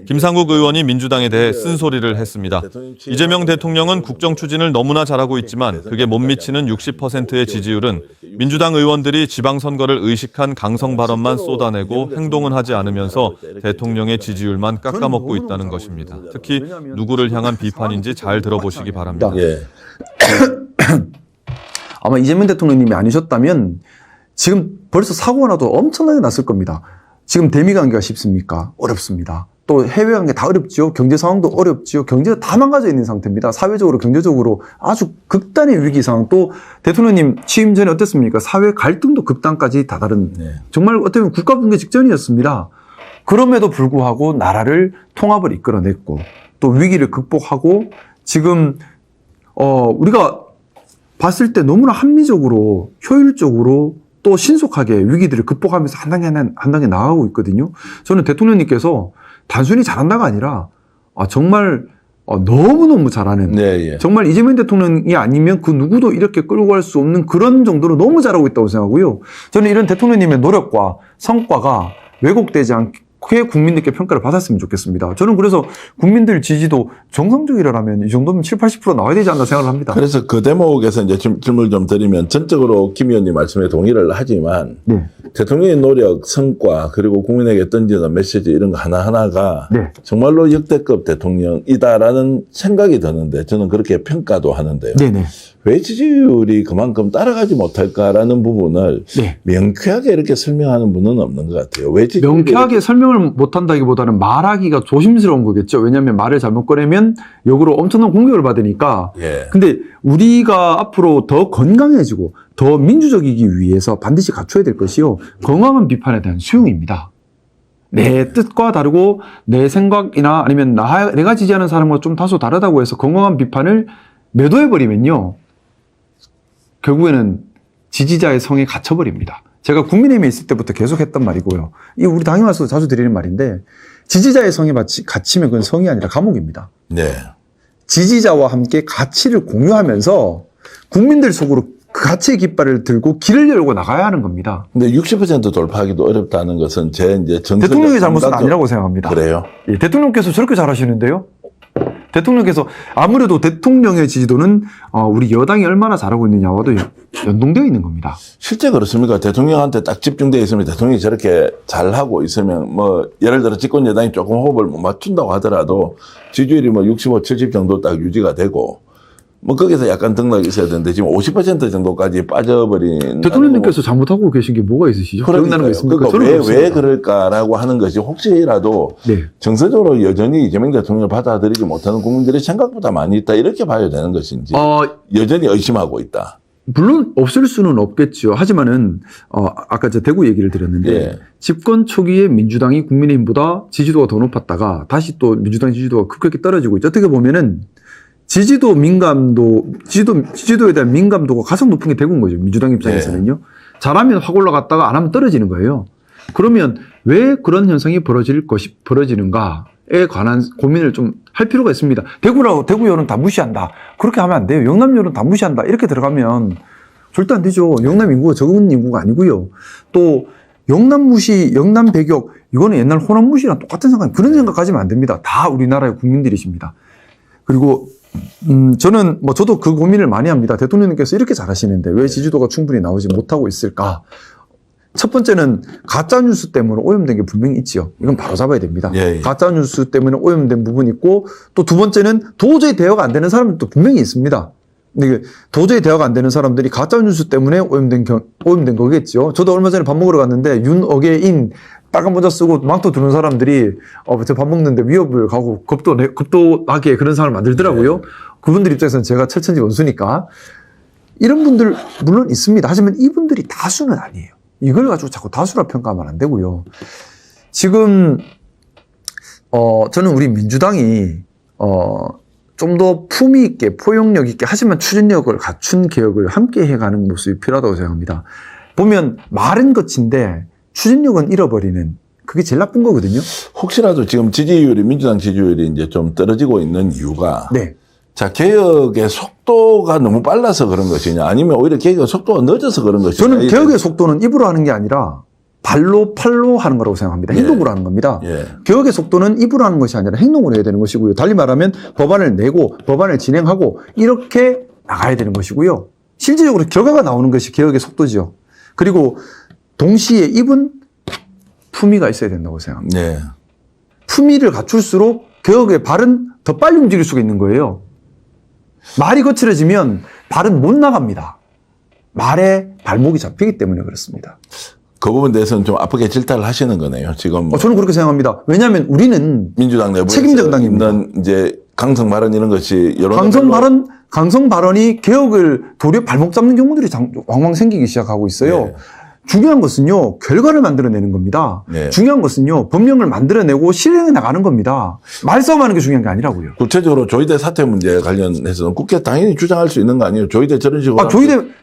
김상국 의원이 민주당에 대해 쓴소리를 했습니다. 이재명 대통령은 국정 추진을 너무나 잘하고 있지만 그게 못 미치는 60%의 지지율은 민주당 의원들이 지방선거를 의식한 강성 발언만 쏟아내고 행동은 하지 않으면서 대통령의 지지율만 깎아먹고 있다는 것입니다. 특히 누구를 향한 비판인지 잘 들어보시기 바랍니다. 예. 아마 이재명 대통령님이 아니셨다면 지금 벌써 사고가 나도 엄청나게 났을 겁니다. 지금 대미 관계가 쉽습니까? 어렵습니다. 또 해외 관계 다 어렵죠. 경제 상황도 어렵죠. 경제가 다 망가져 있는 상태입니다. 사회적으로, 경제적으로 아주 극단의 위기 상황. 또 대통령님 취임 전에 어땠습니까? 사회 갈등도 극단까지 다다른 정말 어떻게 보면 국가 붕괴 직전이었습니다. 그럼에도 불구하고 나라를 통합을 이끌어냈고 또 위기를 극복하고 지금 우리가 봤을 때 너무나 합리적으로 효율적으로 또 신속하게 위기들을 극복하면서 한 단계 나아가고 있거든요. 저는 대통령님께서 단순히 잘한다가 아니라 정말 너무너무 잘하는 정말 이재명 대통령이 아니면 그 누구도 이렇게 끌고 갈 수 없는 그런 정도로 너무 잘하고 있다고 생각하고요. 저는 이런 대통령님의 노력과 성과가 왜곡되지 않게 국민들께 평가를 받았으면 좋겠습니다. 저는 그래서 국민들 지지도 정상적이라면 이 정도면 70, 80% 나와야 되지 않나 생각을 합니다. 그래서 그 대목에서 이제 질문을 좀 드리면 전적으로 김 의원님 말씀에 동의를 하지만 대통령의 노력, 성과 그리고 국민에게 던지는 메시지 이런 거 하나하나가 정말로 역대급 대통령이다라는 생각이 드는데 저는 그렇게 평가도 하는데요. 왜 지지율이 그만큼 따라가지 못할까라는 부분을 명쾌하게 이렇게 설명하는 분은 없는 것 같아요. 왜 명쾌하게 설명을 못한다기보다는 말하기가 조심스러운 거겠죠. 왜냐하면 말을 잘못 꺼내면 역으로 엄청난 공격을 받으니까. 근데 우리가 앞으로 더 건강해지고 더 민주적이기 위해서 반드시 갖춰야 될 것이요. 건강한 비판에 대한 수용입니다. 내 뜻과 다르고 내 생각이나 아니면 내가 지지하는 사람과 좀 다소 다르다고 해서 건강한 비판을 매도해버리면요. 결국에는 지지자의 성에 갇혀버립니다. 제가 국민의힘에 있을 때부터 계속 했던 말이고요. 이 우리 당에 와서 자주 드리는 말인데 지지자의 성에 갇히면 그건 성이 아니라 감옥입니다. 지지자와 함께 가치를 공유하면서 국민들 속으로 그 가치의 깃발을 들고 길을 열고 나가야 하는 겁니다. 근데 60% 돌파하기도 어렵다는 것은 제 이제 대통령의 잘못은 아니라고 생각합니다. 그래요? 대통령께서 저렇게 잘하시는데요. 대통령께서 아무래도 대통령의 지지도는 우리 여당이 얼마나 잘하고 있느냐와도 연동되어 있는 겁니다. 실제 그렇습니까? 대통령한테 딱 집중되어 있으면 대통령이 저렇게 잘하고 있으면 뭐 예를 들어 집권 여당이 조금 호흡을 못 맞춘다고 하더라도 지지율이 뭐 65, 70 정도 딱 유지가 되고 뭐 거기서 약간 등락이 있어야 되는데 지금 50% 정도까지 빠져버린. 대통령님께서 잘못하고 계신 게 뭐가 있으시죠? 기억나는 거 있습니까? 그러니까 왜 그럴까라고 하는 것이 혹시라도 정서적으로 여전히 이재명 대통령을 받아들이지 못하는 국민들이 생각보다 많이 있다 이렇게 봐야 되는 것인지 여전히 의심하고 있다. 물론 없을 수는 없겠죠. 하지만은 아까 저 대구 얘기를 드렸는데 집권 초기에 민주당이 국민의힘보다 지지도가 더 높았다가 다시 또 민주당 지지도가 급격히 떨어지고 있죠. 어떻게 보면은 지지도에 대한 민감도가 가장 높은 게 대구인 거죠. 민주당 입장에서는요. 잘하면 확 올라갔다가 안 하면 떨어지는 거예요. 그러면 왜 그런 현상이 벌어지는가에 관한 고민을 좀 할 필요가 있습니다. 대구 여론 다 무시한다. 그렇게 하면 안 돼요. 영남 여론 다 무시한다. 이렇게 들어가면 절대 안 되죠. 영남 인구가 적은 인구가 아니고요. 또 영남 무시, 영남 배격 이거는 옛날 호남 무시랑 똑같은 상관, 그런 생각하시면 안 됩니다. 다 우리나라의 국민들이십니다. 그리고 저는 저도 그 고민을 많이 합니다. 대통령님께서 이렇게 잘하시는데 왜 지지도가 충분히 나오지 못하고 있을까? 첫 번째는 가짜뉴스 때문에 오염된 게 분명히 있죠. 이건 바로 잡아야 됩니다. 가짜뉴스 때문에 오염된 부분이 있고 또 두 번째는 도저히 대화가 안 되는 사람들도 분명히 있습니다. 근데 도저히 대화가 안 되는 사람들이 가짜뉴스 때문에 오염된 거겠죠. 저도 얼마 전에 밥 먹으러 갔는데 윤어게인 빨간 모자 쓰고 망토 두는 사람들이 저 밥 먹는데 위협을 가고 겁도 나게 그런 상황을 만들더라고요. 그분들 입장에서는 제가 철천지 원수니까. 이런 분들 물론 있습니다. 하지만 이분들이 다수는 아니에요. 이걸 가지고 자꾸 다수라 평가하면 안 되고요. 지금 저는 우리 민주당이 좀 더 품위 있게 포용력 있게 하지만 추진력을 갖춘 개혁을 함께 해가는 모습이 필요하다고 생각합니다. 보면 말은 거친데 추진력은 잃어버리는 그게 제일 나쁜 거거든요. 혹시라도 지금 민주당 지지율이 이제 좀 떨어지고 있는 이유가 자, 개혁의 속도가 너무 빨라서 그런 것이냐 아니면 오히려 개혁의 속도가 늦어서 그런 것이냐. 저는 개혁의 속도는 입으로 하는 게 아니라 팔로 하는 거라고 생각합니다. 행동으로 하는 겁니다. 예. 개혁의 속도는 입으로 하는 것이 아니라 행동으로 해야 되는 것이고요. 달리 말하면 법안을 내고 법안을 진행하고 이렇게 나가야 되는 것이고요. 실질적으로 결과가 나오는 것이 개혁의 속도죠. 그리고 동시에 입은 품위가 있어야 된다고 생각합니다. 네. 품위를 갖출수록 개혁의 발은 더 빨리 움직일 수가 있는 거예요. 말이 거칠어지면 발은 못 나갑니다. 말에 발목이 잡히기 때문에 그렇습니다. 그 부분에 대해서는 좀 아프게 질타를 하시는 거네요. 지금 저는 그렇게 생각합니다. 왜냐하면 우리는 민주당 내부에 책임 정당입니다. 있는 이제 강성 발언 이런 것이 강성 발언이 개혁을 도리어 발목 잡는 경우들이 왕왕 생기기 시작하고 있어요. 네. 중요한 것은요, 결과를 만들어내는 겁니다. 네. 중요한 것은요, 법령을 만들어내고 실행해 나가는 겁니다. 말싸움하는 게 중요한 게 아니라고요. 구체적으로 조희대 사퇴 문제 관련해서는 국회 당연히 주장할 수 있는 거 아니에요? 조희대 저런 식으로.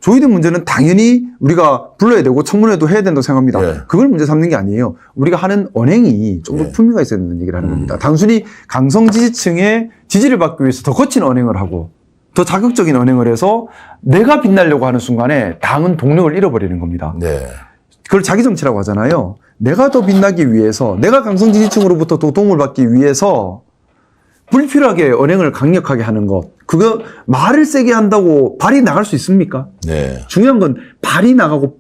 조희대 문제는 당연히 우리가 불러야 되고 청문회도 해야 된다고 생각합니다. 네. 그걸 문제 삼는 게 아니에요. 우리가 하는 언행이 좀 더 네. 품위가 있어야 된다는 얘기를 하는 겁니다. 단순히 강성 지지층의 지지를 받기 위해서 더 거친 언행을 하고 더 자극적인 언행을 해서 내가 빛나려고 하는 순간에 당은 동력을 잃어버리는 겁니다. 네. 그걸 자기 정치라고 하잖아요. 내가 더 빛나기 위해서, 내가 강성 지지층으로부터 더 도움을 받기 위해서 불필요하게 언행을 강력하게 하는 것. 그거 말을 세게 한다고 발이 나갈 수 있습니까? 네. 중요한 건 발이 나가고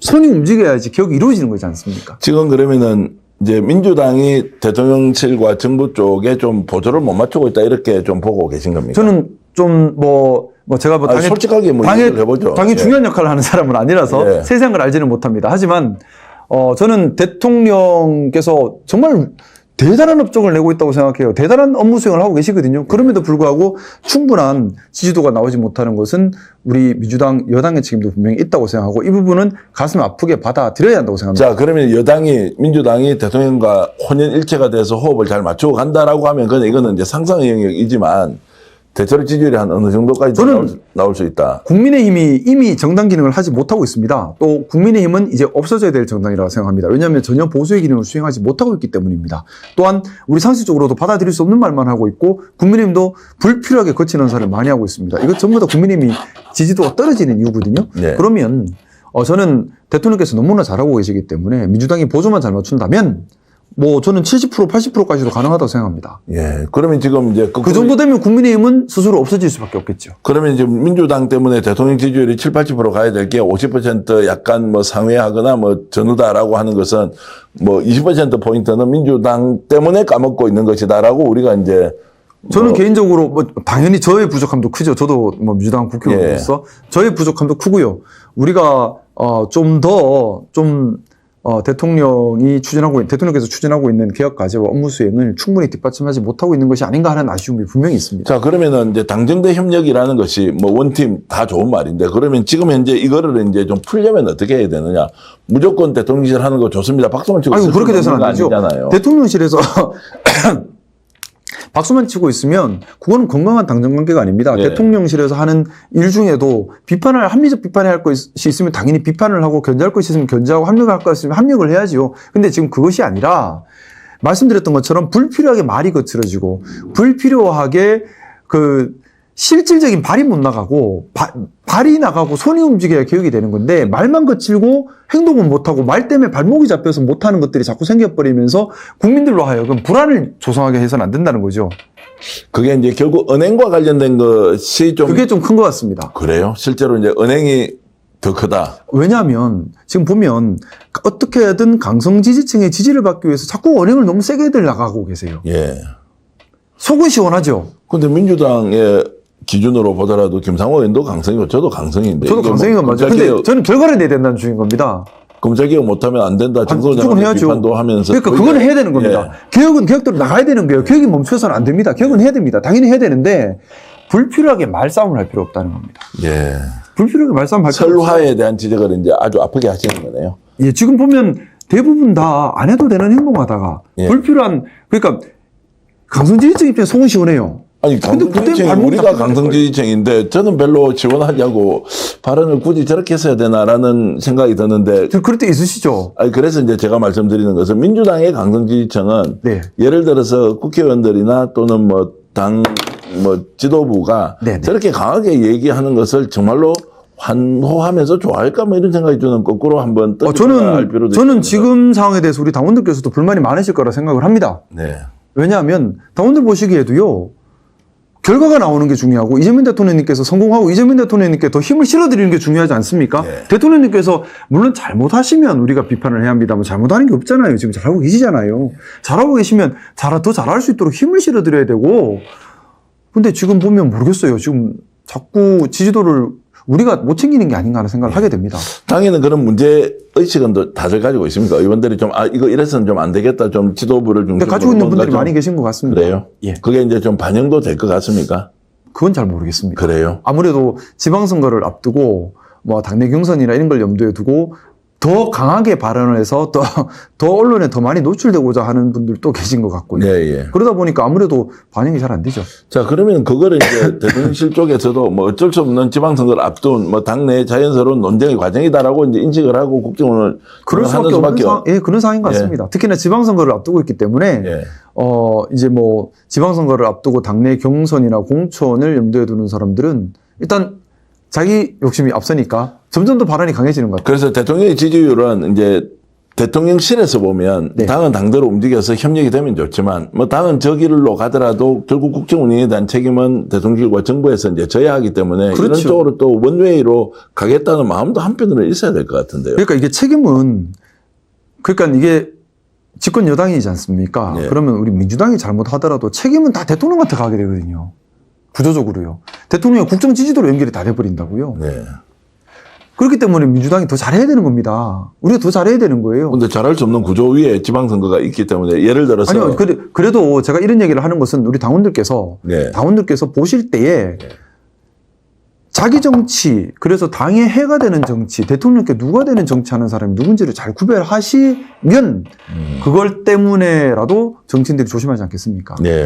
손이 움직여야지 개혁이 이루어지는 거지 않습니까? 지금 그러면은 이제 민주당이 대통령실과 정부 쪽에 좀 보조를 못 맞추고 있다 이렇게 좀 보고 계신 겁니까? 저는 좀 제가 아니, 솔직하게 얘기를 해보죠. 당이 예. 중요한 역할을 하는 사람은 아니라서 예. 세세한 걸 알지는 못합니다. 하지만 저는 대통령께서 정말 대단한 업적을 내고 있다고 생각해요. 대단한 업무 수행을 하고 계시거든요. 그럼에도 불구하고 충분한 지지도가 나오지 못하는 것은 우리 민주당 여당의 책임도 분명히 있다고 생각하고 이 부분은 가슴 아프게 받아들여야 한다고 생각합니다. 자, 그러면 민주당이 대통령과 혼연일체가 돼서 호흡을 잘 맞추고 간다라고 하면 그건 이거는 이제 상상의 영역이지만 대체로 지지율이 한 어느 정도까지 나올 수 있다. 국민의힘이 이미 정당 기능을 하지 못하고 있습니다. 또 국민의힘은 이제 없어져야 될 정당이라고 생각합니다. 왜냐하면 전혀 보수의 기능을 수행하지 못하고 있기 때문입니다. 또한 우리 상식적으로도 받아들일 수 없는 말만 하고 있고 국민의힘도 불필요하게 거친 언사를 많이 하고 있습니다. 이거 전부 다 국민의힘이 지지도가 떨어지는 이유거든요. 네. 그러면 저는 대통령께서 너무나 잘하고 계시기 때문에 민주당이 보조만 잘 맞춘다면 저는 70% 80%까지도 가능하다고 생각합니다. 예. 그러면 지금 이제 그 정도 되면 국민의힘은 스스로 없어질 수밖에 없겠죠. 그러면 지금 민주당 때문에 대통령 지지율이 7, 80% 가야 될 게 50% 약간 상회하거나 전후다라고 하는 것은 20% 포인트는 민주당 때문에 까먹고 있는 것이다라고 우리가 이제 저는 개인적으로 당연히 저의 부족함도 크죠. 저도 민주당 국회의원으로서 저의 부족함도 크고요. 우리가 대통령께서 추진하고 있는 개혁 과제와 업무 수행을 충분히 뒷받침하지 못하고 있는 것이 아닌가 하는 아쉬움이 분명히 있습니다. 자, 그러면은 이제 당정대 협력이라는 것이 원팀 다 좋은 말인데 그러면 지금 현재 이거를 이제 좀 풀려면 어떻게 해야 되느냐? 무조건 대통령실 하는 거 좋습니다. 박수만 치고 아니, 그렇게 돼서는 안 되죠. 아니잖아요. 대통령실에서 박수만 치고 있으면 그거는 건강한 당정관계가 아닙니다. 네. 대통령실에서 하는 일 중에도 합리적 비판을 할 것이 있으면 당연히 비판을 하고 견제할 것이 있으면 견제하고 합력할 것이 있으면 합력을 해야지요. 근데 지금 그것이 아니라 말씀드렸던 것처럼 불필요하게 말이 거칠어지고 불필요하게 실질적인 발이 못 나가고 발이 나가고 손이 움직여야 개혁이 되는 건데 말만 거칠고 행동은 못하고 말 때문에 발목이 잡혀서 못하는 것들이 자꾸 생겨버리면서 국민들로 하여금 불안을 조성하게 해서는 안 된다는 거죠. 그게 이제 결국 은행과 관련된 것이 그게 좀 큰 것 같습니다. 그래요? 실제로 이제 은행이 더 크다. 왜냐하면 지금 보면 어떻게든 강성 지지층의 지지를 받기 위해서 자꾸 은행을 너무 세게 나가고 계세요. 예. 속은 시원하죠. 근데 민주당의 기준으로 보더라도 김상호 의원도 강성이고 저도 강성인데. 저도 강성인 건 맞아요. 근데 저는 결과를 내야 된다는 주인 겁니다. 검찰개혁 못하면 안 된다. 정서장 비판도 하면서. 그러니까 그거는 해야 되는 겁니다. 예. 개혁은 개혁대로 나가야 되는 거예요. 개혁이 멈춰서는 안 됩니다. 개혁은 해야 됩니다. 당연히 해야 되는데 불필요하게 말싸움을 할 필요 없다는 겁니다. 예. 불필요하게 말싸움 할 필요 없어요. 설화에 대한 지적을 이제 아주 아프게 하시는 거네요. 예, 지금 보면 대부분 다 안 해도 되는 행동하다가 예. 그러니까 강성 지지층 입장에 속은 시원해요. 아니, 강성지지층, 우리가 강성지지층인데 저는 별로 지원하려고 발언을 굳이 저렇게 했어야 되나라는 생각이 드는데. 그럴 때 있으시죠? 아니, 그래서 이제 제가 말씀드리는 것은 민주당의 강성지지층은 네. 예를 들어서 국회의원들이나 또는 당 지도부가 네네. 저렇게 강하게 얘기하는 것을 정말로 환호하면서 좋아할까 뭐 이런 생각이 저는 거꾸로 한번 할 필요도 저는 있습니다. 지금 상황에 대해서 우리 당원들께서도 불만이 많으실 거라 생각을 합니다. 네. 왜냐하면 당원들 보시기에도요. 결과가 나오는 게 중요하고 이재명 대통령님께서 성공하고 이재명 대통령님께 더 힘을 실어드리는 게 중요하지 않습니까? 네. 대통령님께서 물론 잘못하시면 우리가 비판을 해야 합니다만 잘못하는 게 없잖아요. 지금 잘하고 계시잖아요. 잘하고 계시면 더 잘할 수 있도록 힘을 실어드려야 되고 근데 지금 보면 모르겠어요. 지금 자꾸 지지도를 우리가 못 챙기는 게 아닌가 하는 생각을 하게 됩니다. 당에는 그런 문제 의식은 다들 가지고 있습니까? 의원들이 좀 이거 이래서는 좀 안 되겠다. 좀 지도부를 좀 근데 가지고 있는 분들이 많이 계신 것 같습니다. 그래요? 예. 그게 이제 좀 반영도 될 것 같습니까? 그건 잘 모르겠습니다. 그래요? 아무래도 지방선거를 앞두고 뭐 당내 경선이나 이런 걸 염두에 두고 더 강하게 발언을 해서 더 언론에 더 많이 노출되고자 하는 분들도 계신 것 같고요. 예, 예. 그러다 보니까 아무래도 반영이 잘 안 되죠. 자, 그러면 그거를 이제 대통령실 쪽에서도 뭐 어쩔 수 없는 지방선거를 앞둔 뭐 당내 자연스러운 논쟁의 과정이다라고 이제 인식을 하고 국정원을 그럴 수밖에 없는 그런 상황인 것 예. 같습니다. 특히나 지방선거를 앞두고 있기 때문에 예. 이제 뭐 지방선거를 앞두고 당내 경선이나 공천을 염두에 두는 사람들은 일단 자기 욕심이 앞서니까 점점 더 발언이 강해지는 것 같아요. 그래서 대통령의 지지율은 이제 대통령실에서 보면 네. 당은 당대로 움직여서 협력이 되면 좋지만 뭐 당은 저 길로 가더라도 결국 국정 운영에 대한 책임은 대통령실과 정부에서 이제 져야 하기 때문에 그렇죠. 이런 쪽으로 또 원웨이로 가겠다는 마음도 한편으로는 있어야 될 것 같은데요. 그러니까 이게 책임은 그러니까 이게 집권 여당이지 않습니까? 네. 그러면 우리 민주당이 잘못하더라도 책임은 다 대통령한테 가게 되거든요. 구조적으로요. 대통령의 국정 지지도로 연결이 다 돼버린다고요. 네. 그렇기 때문에 민주당이 더 잘해야 되는 겁니다. 우리가 더 잘해야 되는 거예요. 근데 잘할 수 없는 구조 위에 지방선거가 있기 때문에 예를 들어서 아니요, 그래도 제가 이런 얘기를 하는 것은 우리 당원들께서 보실 때에 자기 정치, 그래서 당의 해가 되는 정치, 대통령께 누가 되는 정치하는 사람이 누군지를 잘 구별하시면 그걸 때문에라도 정치인들이 조심하지 않겠습니까? 네.